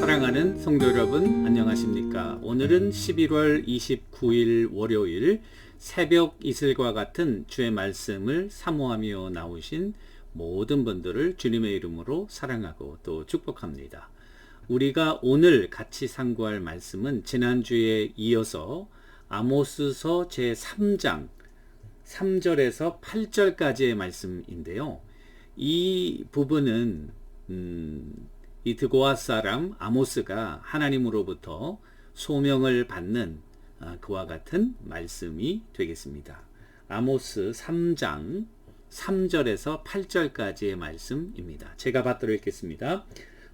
사랑하는 성도 여러분, 안녕하십니까? 오늘은 11월 29일 월요일 새벽 이슬과 같은 주의 말씀을 사모하며 나오신 모든 분들을 주님의 이름으로 사랑하고 또 축복합니다. 우리가 오늘 같이 상고할 말씀은 지난주에 이어서 아모스서 제3장 3절에서 8절까지의 말씀인데요. 이 부분은 이 드고아 사람 아모스가 하나님으로부터 소명을 받는 그와 같은 말씀이 되겠습니다. 아모스 3장 3절에서 8절까지의 말씀입니다. 제가 받들어 읽겠습니다.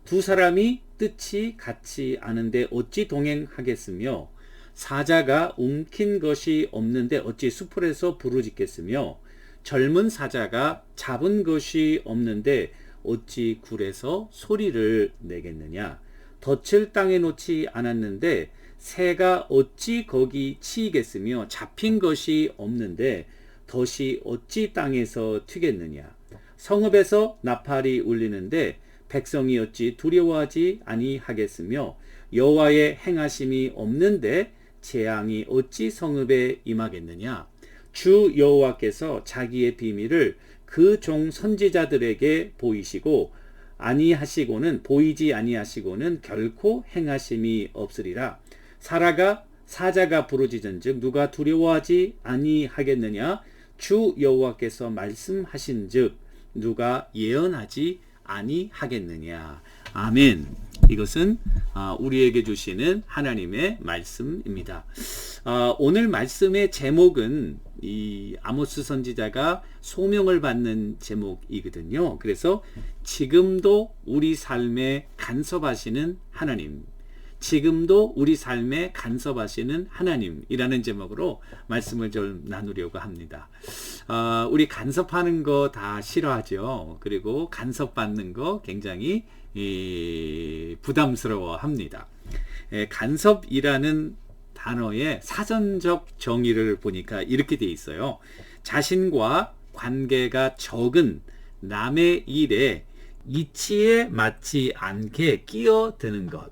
두 사람이 뜻이 같지 않은데 어찌 동행하겠으며 사자가 움킨 것이 없는데 어찌 수풀에서 부르짖겠으며 젊은 사자가 잡은 것이 없는데 어찌 굴에서 소리를 내겠느냐. 덫을 땅에 놓지 않았는데 새가 어찌 거기 치이겠으며 잡힌 것이 없는데 덫이 어찌 땅에서 튀겠느냐. 성읍에서 나팔이 울리는데 백성이 어찌 두려워하지 아니하겠으며 여호와의 행하심이 없는데 재앙이 어찌 성읍에 임하겠느냐. 주 여호와께서 자기의 비밀을 그 종 선지자들에게 보이시고 아니하시고는 보이지 아니하시고는 결코 행하심이 없으리라. 사자가 부르짖은즉 누가 두려워하지 아니하겠느냐. 주 여호와께서 말씀하신즉 누가 예언하지 아니하겠느냐. 아멘. 이것은 우리에게 주시는 하나님의 말씀입니다. 오늘 말씀의 제목은 이 아모스 선지자가 소명을 받는 제목이거든요. 그래서 지금도 우리 삶에 간섭하시는 하나님, 지금도 우리 삶에 간섭하시는 하나님이라는 제목으로 말씀을 좀 나누려고 합니다. 우리 간섭하는 거 다 싫어하죠. 그리고 간섭받는 거 굉장히 부담스러워 합니다. 간섭이라는 단어의 사전적 정의를 보니까 이렇게 돼 있어요. 자신과 관계가 적은 남의 일에 이치에 맞지 않게 끼어드는 것.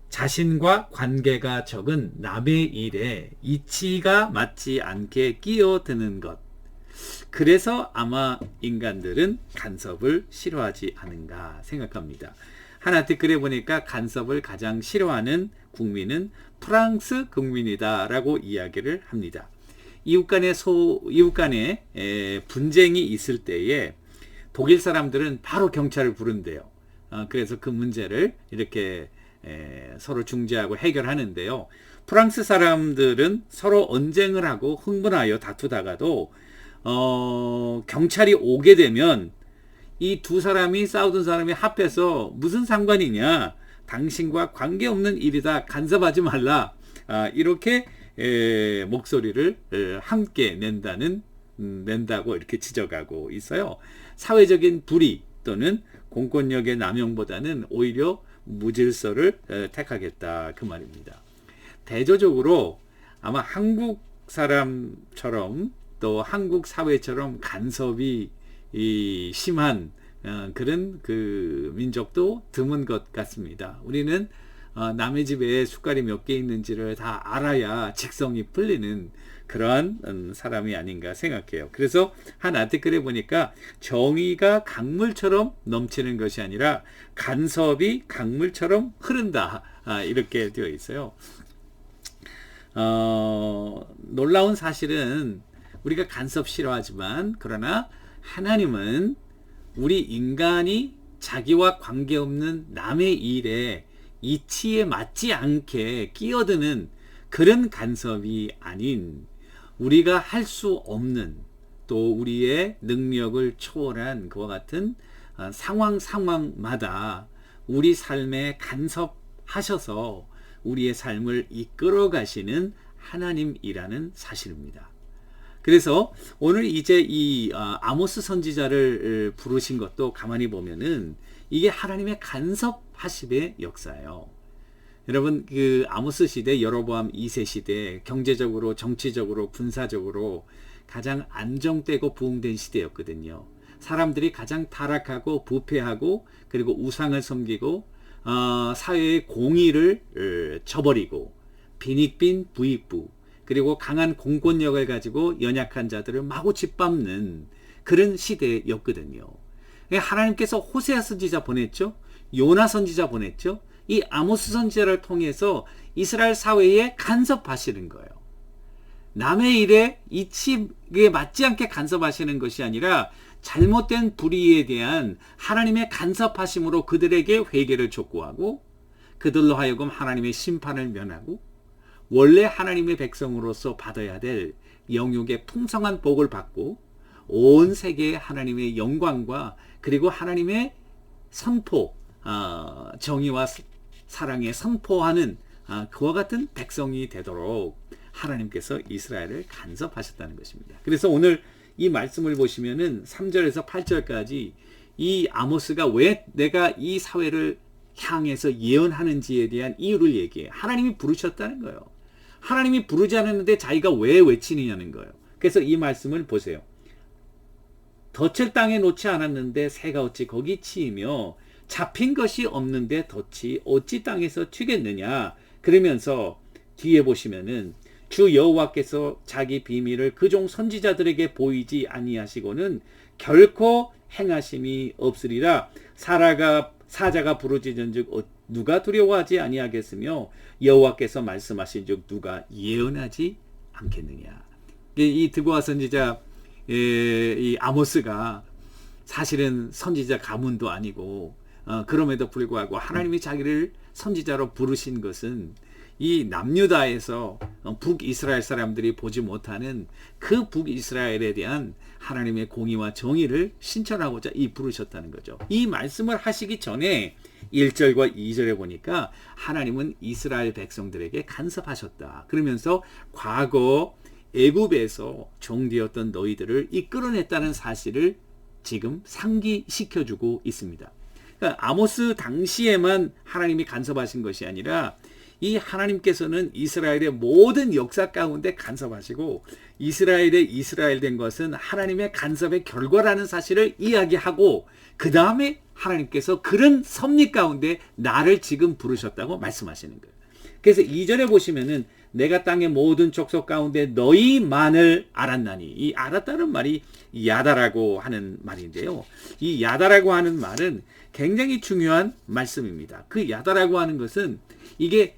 자신과 관계가 적은 남의 일에 이치가 맞지 않게 끼어드는 것. 그래서 아마 인간들은 간섭을 싫어하지 않은가 생각합니다. 하나 댓글에 보니까 간섭을 가장 싫어하는 국민은 프랑스 국민이다라고 이야기를 합니다. 이웃 간에 분쟁이 있을 때에 독일 사람들은 바로 경찰을 부른대요. 그래서 그 문제를 이렇게 서로 중재하고 해결하는데요. 프랑스 사람들은 서로 언쟁을 하고 흥분하여 다투다가도 경찰이 오게 되면 이 두 사람이 싸우던 사람이 합해서 무슨 상관이냐, 당신과 관계없는 일이다, 간섭하지 말라, 이렇게 목소리를 함께 낸다고 이렇게 지적하고 있어요. 사회적인 불의 또는 공권력의 남용보다는 오히려 무질서를 택하겠다, 그 말입니다. 대조적으로 아마 한국 사람처럼 또 한국 사회처럼 간섭이 심한 그런 그 민족도 드문 것 같습니다. 우리는 남의 집에 숟갈이 몇 개 있는지를 다 알아야 직성이 풀리는 그러한 사람이 아닌가 생각해요. 그래서 한 아티클에 보니까 정의가 강물처럼 넘치는 것이 아니라 간섭이 강물처럼 흐른다, 이렇게 되어 있어요. 놀라운 사실은 우리가 간섭 싫어하지만 그러나 하나님은 우리 인간이 자기와 관계없는 남의 일에 이치에 맞지 않게 끼어드는 그런 간섭이 아닌 우리가 할 수 없는 또 우리의 능력을 초월한 그와 같은 상황마다 우리 삶에 간섭하셔서 우리의 삶을 이끌어 가시는 하나님이라는 사실입니다. 그래서 오늘 이제 이 아모스 선지자를 부르신 것도 가만히 보면은 이게 하나님의 간섭하심의 역사예요. 여러분, 그 아모스 시대, 여로보암 2세 시대, 경제적으로, 정치적으로, 군사적으로 가장 안정되고 부흥된 시대였거든요. 사람들이 가장 타락하고 부패하고 그리고 우상을 섬기고 사회의 공의를 저버리고 빈익빈 부익부, 그리고 강한 공권력을 가지고 연약한 자들을 마구 짓밟는 그런 시대였거든요. 하나님께서 호세아 선지자 보냈죠. 요나 선지자 보냈죠. 이 아모스 선지자를 통해서 이스라엘 사회에 간섭하시는 거예요. 남의 일에 이치에 맞지 않게 간섭하시는 것이 아니라 잘못된 불의에 대한 하나님의 간섭하심으로 그들에게 회개를 촉구하고 그들로 하여금 하나님의 심판을 면하고 원래 하나님의 백성으로서 받아야 될 영육의 풍성한 복을 받고 온 세계에 하나님의 영광과 그리고 하나님의 선포, 정의와 사랑에 선포하는 그와 같은 백성이 되도록 하나님께서 이스라엘을 간섭하셨다는 것입니다. 그래서 오늘 이 말씀을 보시면은 3절에서 8절까지 이 아모스가 왜 내가 이 사회를 향해서 예언하는지에 대한 이유를 얘기해요. 하나님이 부르셨다는 거예요. 하나님이 부르지 않았는데 자기가 왜 외치느냐는 거예요. 그래서 이 말씀을 보세요. 덫을 땅에 놓지 않았는데 새가 어찌 거기 치이며 잡힌 것이 없는데 덫이 어찌 땅에서 튀겠느냐. 그러면서 뒤에 보시면은 주 여호와께서 자기 비밀을 그종 선지자들에게 보이지 아니하시고는 결코 행하심이 없으리라. 사자가 부르짖은즉 누가 두려워하지 아니하겠으며 여호와께서 말씀하신즉 누가 예언하지 않겠느냐. 이 드보아 선지자 이 아모스가 사실은 선지자 가문도 아니고 그럼에도 불구하고 하나님이 자기를 선지자로 부르신 것은 이 남유다에서 북이스라엘 사람들이 보지 못하는 그 북이스라엘에 대한 하나님의 공의와 정의를 신천하고자 부르셨다는 거죠. 이 말씀을 하시기 전에 1절과 2절에 보니까 하나님은 이스라엘 백성들에게 간섭하셨다. 그러면서 과거 애굽에서 종되었던 너희들을 이끌어냈다는 사실을 지금 상기시켜주고 있습니다. 그러니까 아모스 당시에만 하나님이 간섭하신 것이 아니라 이 하나님께서는 이스라엘의 모든 역사 가운데 간섭하시고 이스라엘의 이스라엘 된 것은 하나님의 간섭의 결과라는 사실을 이야기하고 그 다음에 하나님께서 그런 섭리 가운데 나를 지금 부르셨다고 말씀하시는 거예요. 그래서 2절에 보시면은 내가 땅의 모든 족속 가운데 너희만을 알았나니, 이 알았다는 말이 야다라고 하는 말인데요. 이 야다라고 하는 말은 굉장히 중요한 말씀입니다. 그 야다라고 하는 것은 이게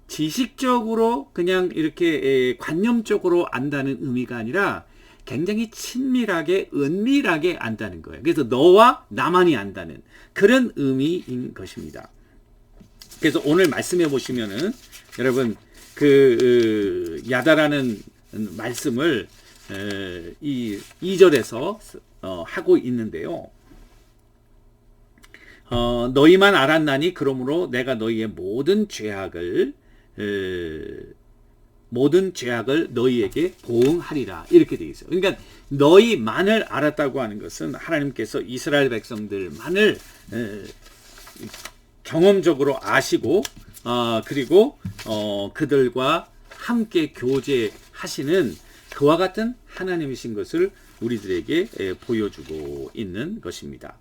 지식적으로 그냥 이렇게 관념적으로 안다는 의미가 아니라 굉장히 친밀하게 은밀하게 안다는 거예요. 그래서 너와 나만이 안다는 그런 의미인 것입니다. 그래서 오늘 말씀해 보시면은 여러분 그 야다라는 말씀을 이 2절에서 하고 있는데요. 너희만 알았나니 그러므로 내가 너희의 모든 죄악을 너희에게 보응하리라. 이렇게 되어 있어요. 그러니까 너희만을 알았다고 하는 것은 하나님께서 이스라엘 백성들만을 경험적으로 아시고 그리고 그들과 함께 교제하시는 그와 같은 하나님이신 것을 우리들에게 보여주고 있는 것입니다.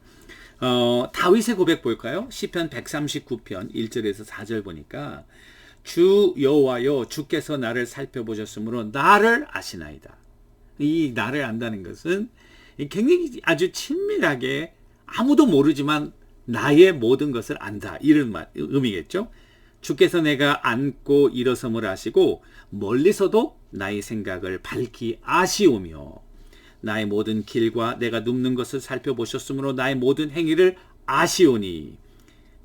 다윗의 고백 볼까요? 시편 139편 1절에서 4절 보니까 주 여호와여 주께서 나를 살펴보셨으므로 나를 아시나이다. 이 나를 안다는 것은 굉장히 아주 친밀하게 아무도 모르지만 나의 모든 것을 안다. 이런 의미겠죠. 주께서 내가 앉고 일어섬을 아시고 멀리서도 나의 생각을 밝히 아시오며 나의 모든 길과 내가 눕는 것을 살펴보셨으므로 나의 모든 행위를 아시오니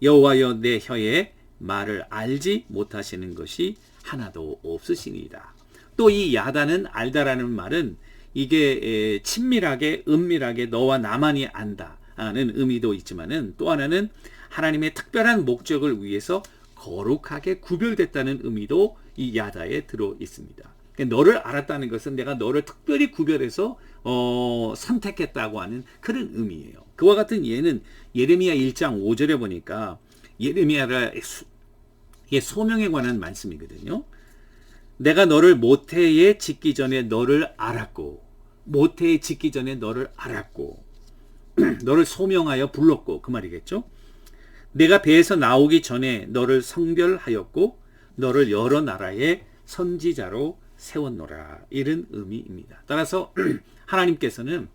여호와여 내 혀에 말을 알지 못하시는 것이 하나도 없으시니이다. 또 이 야다는 알다라는 말은 이게 친밀하게 은밀하게 너와 나만이 안다는 의미도 있지만은 또 하나는 하나님의 특별한 목적을 위해서 거룩하게 구별됐다는 의미도 이 야다에 들어 있습니다. 그러니까 너를 알았다는 것은 내가 너를 특별히 구별해서 선택했다고 하는 그런 의미예요. 그와 같은 예는 예레미야 1장 5절에 보니까 예레미야의 소명에 관한 말씀이거든요. 내가 너를 모태에 짓기 전에 너를 알았고 모태에 짓기 전에 너를 알았고 너를 소명하여 불렀고 그 말이겠죠. 내가 배에서 나오기 전에 너를 성별하였고 너를 여러 나라의 선지자로 세웠노라. 이런 의미입니다. 따라서 하나님께서는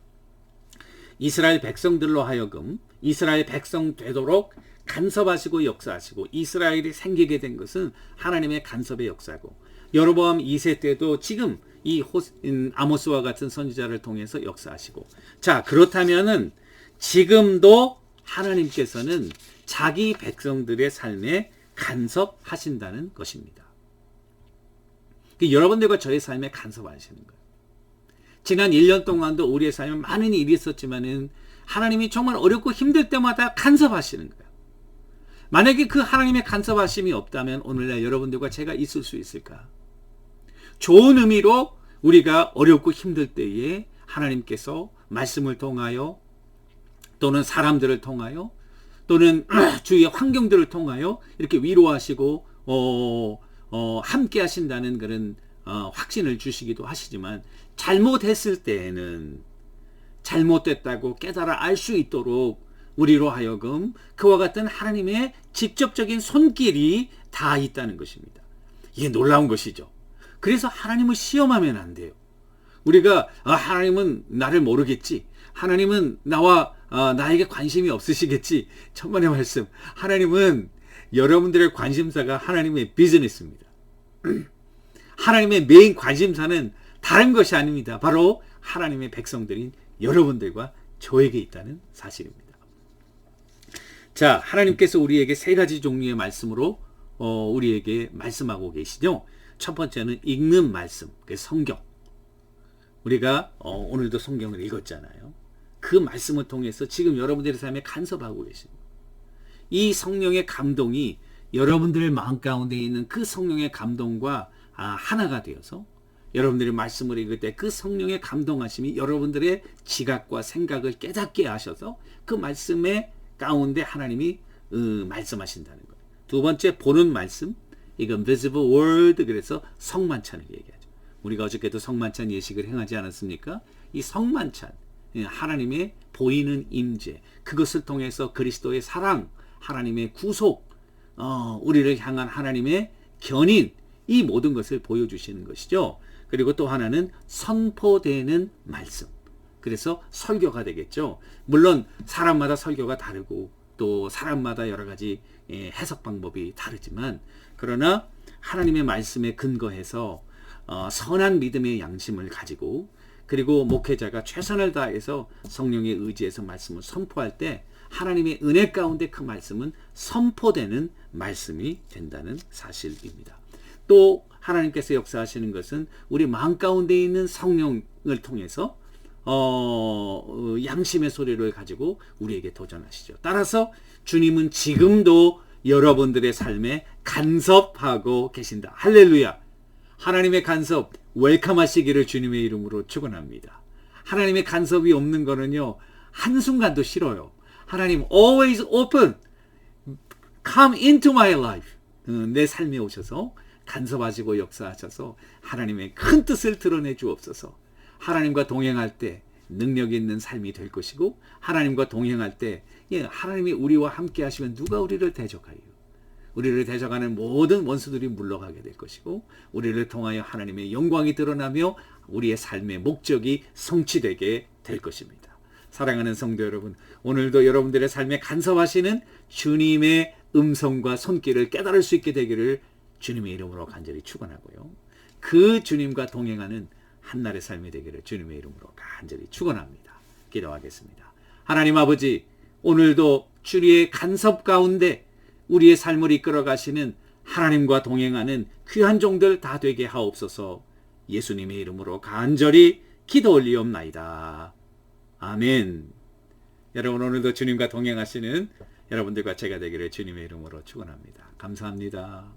이스라엘 백성들로 하여금 이스라엘 백성 되도록 간섭하시고 역사하시고 이스라엘이 생기게 된 것은 하나님의 간섭의 역사고 여로보암 2세 때도 지금 이 아모스와 같은 선지자를 통해서 역사하시고 자 그렇다면은 지금도 하나님께서는 자기 백성들의 삶에 간섭하신다는 것입니다. 여러분들과 저의 삶에 간섭하시는 거예요. 지난 1년 동안도 우리의 삶에 많은 일이 있었지만은 하나님이 정말 어렵고 힘들 때마다 간섭하시는 거예요. 만약에 그 하나님의 간섭하심이 없다면 오늘날 여러분들과 제가 있을 수 있을까? 좋은 의미로 우리가 어렵고 힘들 때에 하나님께서 말씀을 통하여 또는 사람들을 통하여 또는 주위의 환경들을 통하여 이렇게 위로하시고 함께 하신다는 그런 확신을 주시기도 하시지만 잘못했을 때에는 잘못됐다고 깨달아 알 수 있도록 우리로 하여금 그와 같은 하나님의 직접적인 손길이 다 있다는 것입니다. 이게 놀라운 것이죠. 그래서 하나님을 시험하면 안 돼요. 우리가 하나님은 나를 모르겠지. 하나님은 나에게 관심이 없으시겠지. 천만의 말씀. 하나님은 여러분들의 관심사가 하나님의 비즈니스입니다. 하나님의 메인 관심사는 다른 것이 아닙니다. 바로 하나님의 백성들인 여러분들과 저에게 있다는 사실입니다. 자, 하나님께서 우리에게 세 가지 종류의 말씀으로 우리에게 말씀하고 계시죠. 첫 번째는 읽는 말씀, 그 성경. 우리가 오늘도 성경을 읽었잖아요. 그 말씀을 통해서 지금 여러분들의 삶에 간섭하고 계십니다. 이 성령의 감동이 여러분들의 마음 가운데 있는 그 성령의 감동과 하나가 되어서 여러분들이 말씀을 읽을 때 그 성령의 감동하심이 여러분들의 지각과 생각을 깨닫게 하셔서 그 말씀의 가운데 하나님이 말씀하신다는 거예요. 두 번째 보는 말씀, 이건 visible word, 그래서 성만찬을 얘기하죠. 우리가 어저께도 성만찬 예식을 행하지 않았습니까? 이 성만찬, 하나님의 보이는 임재, 그것을 통해서 그리스도의 사랑, 하나님의 구속, 우리를 향한 하나님의 견인, 이 모든 것을 보여주시는 것이죠. 그리고 또 하나는 선포되는 말씀. 그래서 설교가 되겠죠. 물론 사람마다 설교가 다르고 또 사람마다 여러 가지 해석 방법이 다르지만 그러나 하나님의 말씀에 근거해서 선한 믿음의 양심을 가지고 그리고 목회자가 최선을 다해서 성령에 의지해서 말씀을 선포할 때 하나님의 은혜 가운데 그 말씀은 선포되는 말씀이 된다는 사실입니다. 또 하나님께서 역사하시는 것은 우리 마음 가운데 있는 성령을 통해서 양심의 소리를 가지고 우리에게 도전하시죠. 따라서 주님은 지금도 여러분들의 삶에 간섭하고 계신다. 할렐루야. 하나님의 간섭 웰컴하시기를 주님의 이름으로 축원합니다. 하나님의 간섭이 없는 거는요 한순간도 싫어요. 하나님 always open, come into my life. 내 삶에 오셔서 간섭하시고 역사하셔서 하나님의 큰 뜻을 드러내 주옵소서. 하나님과 동행할 때 능력 있는 삶이 될 것이고 하나님과 동행할 때 하나님이 우리와 함께 하시면 누가 우리를 대적하여 우리를 대적하는 모든 원수들이 물러가게 될 것이고 우리를 통하여 하나님의 영광이 드러나며 우리의 삶의 목적이 성취되게 될 것입니다. 사랑하는 성도 여러분, 오늘도 여러분들의 삶에 간섭하시는 주님의 음성과 손길을 깨달을 수 있게 되기를 주님의 이름으로 간절히 축원하고요. 그 주님과 동행하는 한날의 삶이 되기를 주님의 이름으로 간절히 축원합니다. 기도하겠습니다. 하나님 아버지, 오늘도 주의 간섭 가운데 우리의 삶을 이끌어 가시는 하나님과 동행하는 귀한 종들 다 되게 하옵소서. 예수님의 이름으로 간절히 기도 올리옵나이다. 아멘. 여러분, 오늘도 주님과 동행하시는 여러분들과 제가 되기를 주님의 이름으로 축원합니다. 감사합니다.